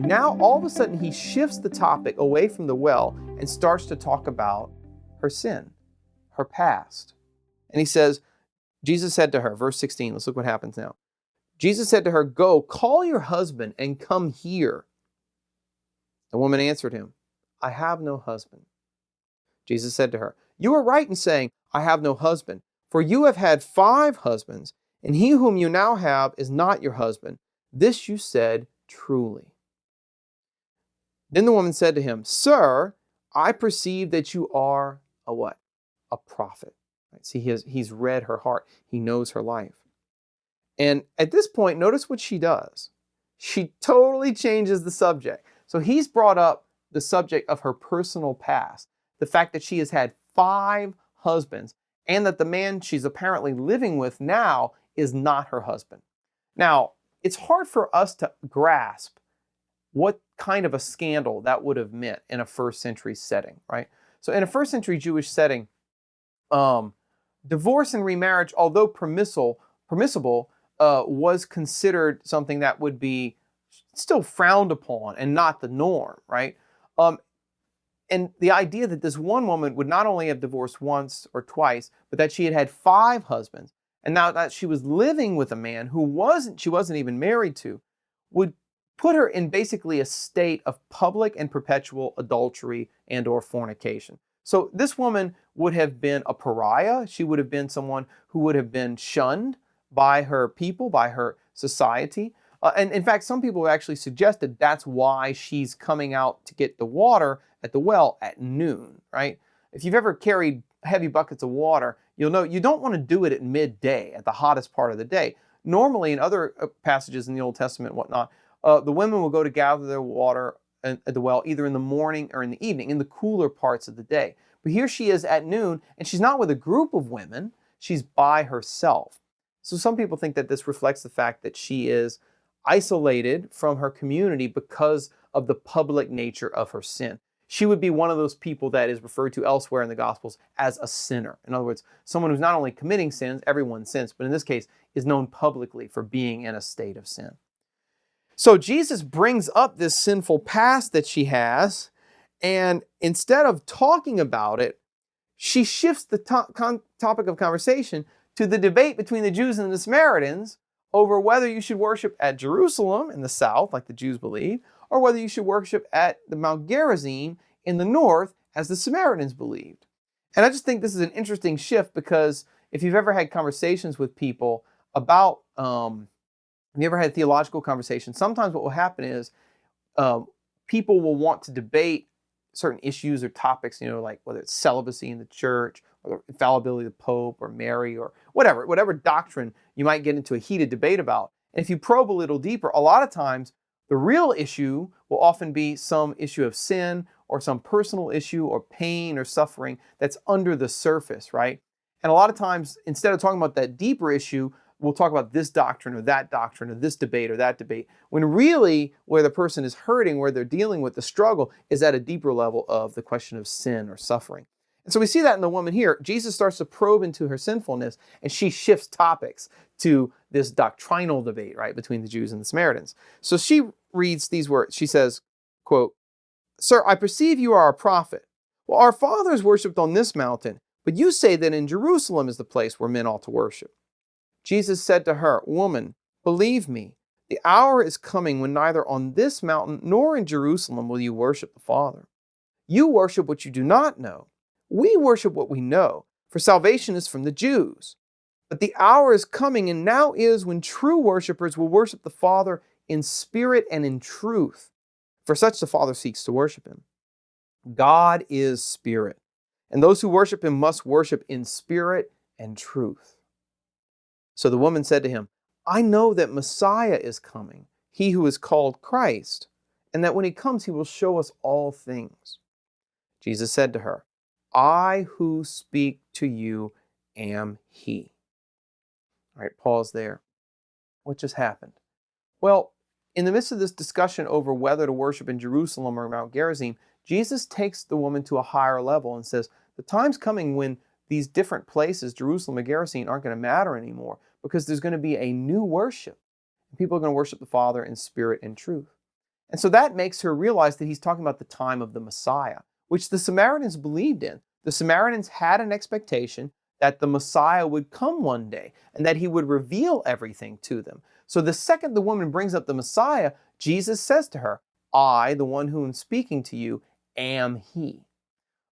Now, all of a sudden, he shifts the topic away from the well and starts to talk about her sin, her past. And he says, Jesus said to her, verse 16, let's look what happens now. Jesus said to her, "Go, call your husband and come here." The woman answered him, "I have no husband." Jesus said to her, "You are right in saying, 'I have no husband,' for you have had 5 husbands, and he whom you now have is not your husband. This you said truly." Then the woman said to him, "Sir, I perceive that you are a" what? A prophet. Right? See, he's read her heart. He knows her life. And at this point, notice what she does. She totally changes the subject. So he's brought up the subject of her personal past, the fact that she has had 5 husbands, and that the man she's apparently living with now is not her husband. Now, it's hard for us to grasp what kind of a scandal that would have meant in a first century setting, right? So in a first century Jewish setting, divorce and remarriage, although permissible, was considered something that would be still frowned upon and not the norm, right? And the idea that this one woman would not only have divorced once or twice, but that she had had 5 husbands, and now that she was living with a man who she wasn't even married to, would put her in basically a state of public and perpetual adultery and or fornication. So this woman would have been a pariah. She would have been someone who would have been shunned by her people, by her society. And in fact, some people have actually suggested that's why she's coming out to get the water at the well at noon, right? If you've ever carried heavy buckets of water, you'll know you don't want to do it at midday, at the hottest part of the day. Normally, in other passages in the Old Testament and whatnot, the women will go to gather their water at the well either in the morning or in the evening, in the cooler parts of the day. But here she is at noon, and she's not with a group of women, she's by herself. So some people think that this reflects the fact that she is isolated from her community because of the public nature of her sin. She would be one of those people that is referred to elsewhere in the Gospels as a sinner. In other words, someone who's not only committing sins, everyone sins, but in this case is known publicly for being in a state of sin. So Jesus brings up this sinful past that she has, and instead of talking about it, she shifts the topic of conversation to the debate between the Jews and the Samaritans over whether you should worship at Jerusalem in the south, like the Jews believe, or whether you should worship at the Mount Gerizim in the north, as the Samaritans believed. And I just think this is an interesting shift, because if you've ever had conversations with people about, if you ever had theological conversations, sometimes what will happen is people will want to debate certain issues or topics, like whether it's celibacy in the church, or infallibility of the Pope, or Mary, or whatever doctrine you might get into a heated debate about. And if you probe a little deeper, a lot of times the real issue will often be some issue of sin, or some personal issue, or pain, or suffering that's under the surface, right? And a lot of times, instead of talking about that deeper issue, we'll talk about this doctrine or that doctrine, or this debate or that debate, when really where the person is hurting, where they're dealing with the struggle, is at a deeper level of the question of sin or suffering. And so we see that in the woman here. Jesus starts to probe into her sinfulness, and she shifts topics to this doctrinal debate, right, between the Jews and the Samaritans. So she reads these words. She says, quote, "Sir, I perceive you are a prophet. Well, our fathers worshipped on this mountain, but you say that in Jerusalem is the place where men ought to worship." Jesus said to her, "Woman, believe me, the hour is coming when neither on this mountain nor in Jerusalem will you worship the Father. You worship what you do not know. We worship what we know, for salvation is from the Jews. But the hour is coming, and now is, when true worshipers will worship the Father in spirit and in truth, for such the Father seeks to worship him. God is spirit, and those who worship him must worship in spirit and truth." So the woman said to him, "I know that Messiah is coming, he who is called Christ, and that when he comes, he will show us all things." Jesus said to her, "I who speak to you am he." All right, pause there. What just happened? Well, in the midst of this discussion over whether to worship in Jerusalem or Mount Gerizim, Jesus takes the woman to a higher level and says, the time's coming when these different places, Jerusalem and Gerizim, aren't going to matter anymore, because there's going to be a new worship. People are going to worship the Father in spirit and truth. And so that makes her realize that he's talking about the time of the Messiah, which the Samaritans believed in. The Samaritans had an expectation that the Messiah would come one day and that he would reveal everything to them. So the second the woman brings up the Messiah, Jesus says to her, I, the one who am speaking to you, am he.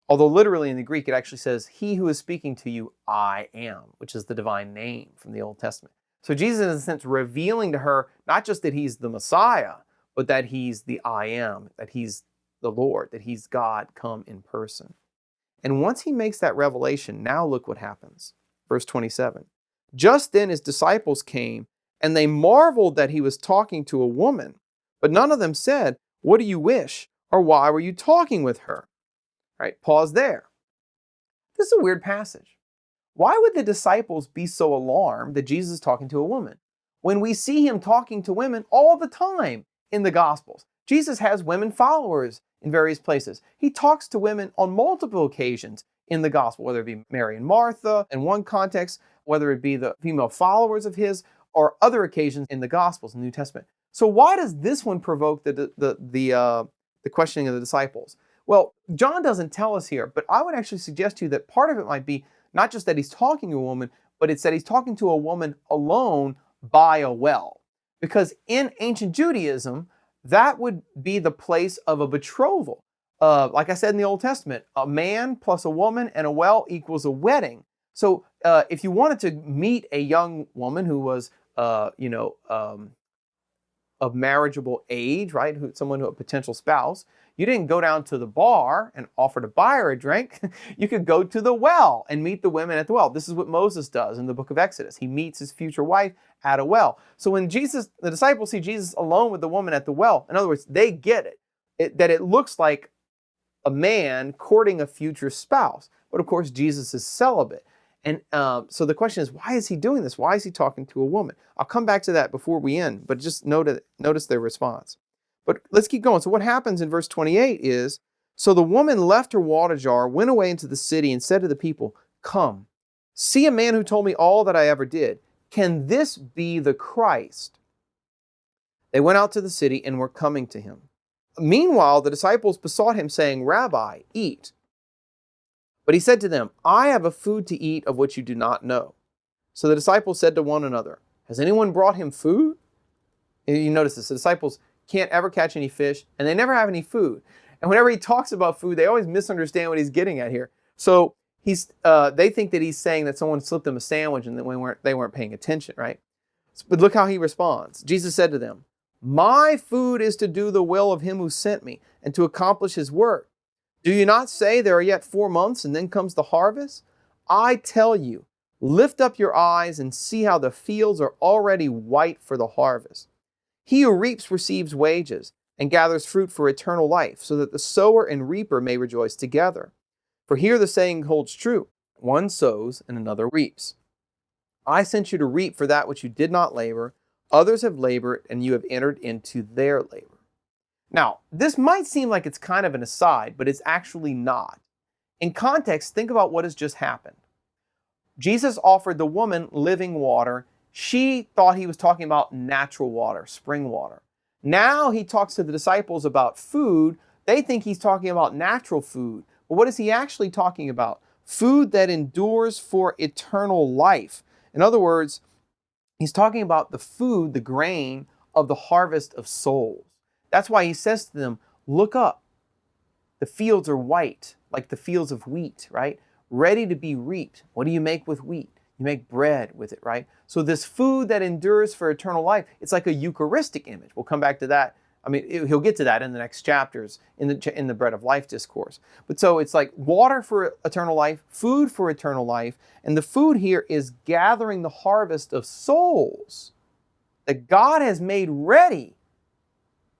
Although literally in the Greek, it actually says, he who is speaking to you, I am, which is the divine name from the Old Testament. So Jesus is in a sense revealing to her, not just that he's the Messiah, but that he's the I am, that he's the Lord, that he's God come in person. And once he makes that revelation, now look what happens. Verse 27. Just then his disciples came, and they marveled that he was talking to a woman. But none of them said, what do you wish? Or why were you talking with her? Right, pause there. This is a weird passage. Why would the disciples be so alarmed that Jesus is talking to a woman when we see him talking to women all the time in the Gospels? Jesus has women followers in various places. He talks to women on multiple occasions in the Gospel, whether it be Mary and Martha in one context, whether it be the female followers of his, or other occasions in the Gospels in the New Testament. So why does this one provoke the questioning of the disciples? Well, John doesn't tell us here, but I would actually suggest to you that part of it might be not just that he's talking to a woman, but it's that he's talking to a woman alone by a well. Because in ancient Judaism, that would be the place of a betrothal. Like I said in the Old Testament, a man plus a woman and a well equals a wedding. So if you wanted to meet a young woman who was, of marriageable age, right? Someone who a potential spouse. You didn't go down to the bar and offer to buy her a drink. You could go to the well and meet the women at the well. This is what Moses does in the book of Exodus. He meets his future wife at a well. So when the disciples see Jesus alone with the woman at the well, in other words, they get it that it looks like a man courting a future spouse. But of course, Jesus is celibate. And so the question is, why is he doing this? Why is he talking to a woman? I'll come back to that before we end, but just notice their response. But let's keep going. So what happens in verse 28 is, so the woman left her water jar, went away into the city, and said to the people, come, see a man who told me all that I ever did. Can this be the Christ? They went out to the city and were coming to him. Meanwhile, the disciples besought him, saying, Rabbi, eat. But he said to them, I have a food to eat of which you do not know. So the disciples said to one another, has anyone brought him food? And you notice this, the disciples can't ever catch any fish, and they never have any food. And whenever he talks about food, they always misunderstand what he's getting at here. So they think that he's saying that someone slipped them a sandwich and that they weren't paying attention, right? But look how he responds. Jesus said to them, my food is to do the will of him who sent me and to accomplish his work. Do you not say there are yet 4 months and then comes the harvest? I tell you, lift up your eyes and see how the fields are already white for the harvest. He who reaps receives wages and gathers fruit for eternal life, so that the sower and reaper may rejoice together. For here the saying holds true, one sows and another reaps. I sent you to reap for that which you did not labor. Others have labored, and you have entered into their labor. Now, this might seem like it's kind of an aside, but it's actually not. In context, think about what has just happened. Jesus offered the woman living water. She thought he was talking about natural water, spring water. Now he talks to the disciples about food. They think he's talking about natural food. But what is he actually talking about? Food that endures for eternal life. In other words, he's talking about the food, the grain of the harvest of souls. That's why he says to them, look up. The fields are white, like the fields of wheat, right? Ready to be reaped. What do you make with wheat? You make bread with it, right? So this food that endures for eternal life, it's like a Eucharistic image. We'll come back to that. I mean, he'll get to that in the next chapters in the bread of life discourse. But so it's like water for eternal life, food for eternal life, and the food here is gathering the harvest of souls that God has made ready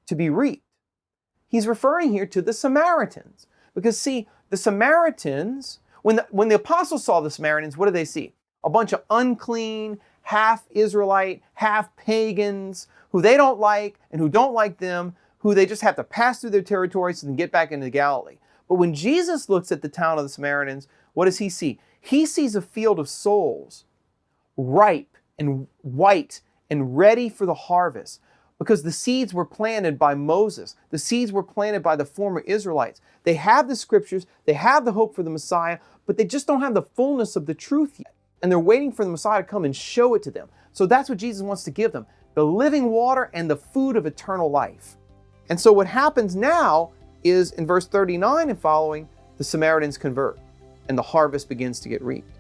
to be reaped. He's referring here to the Samaritans. Because see, the Samaritans, when the apostles saw the Samaritans, what did they see? A bunch of unclean, half Israelite, half pagans, who they don't like and who don't like them, who they just have to pass through their territories and get back into Galilee. But when Jesus looks at the town of the Samaritans, what does he see? He sees a field of souls, ripe and white and ready for the harvest. because the seeds were planted by Moses. The seeds were planted by the former Israelites. They have the scriptures, they have the hope for the Messiah, but they just don't have the fullness of the truth yet. And they're waiting for the Messiah to come and show it to them. So that's what Jesus wants to give them, the living water and the food of eternal life. And so what happens now is in verse 39 and following, the Samaritans convert and the harvest begins to get reaped.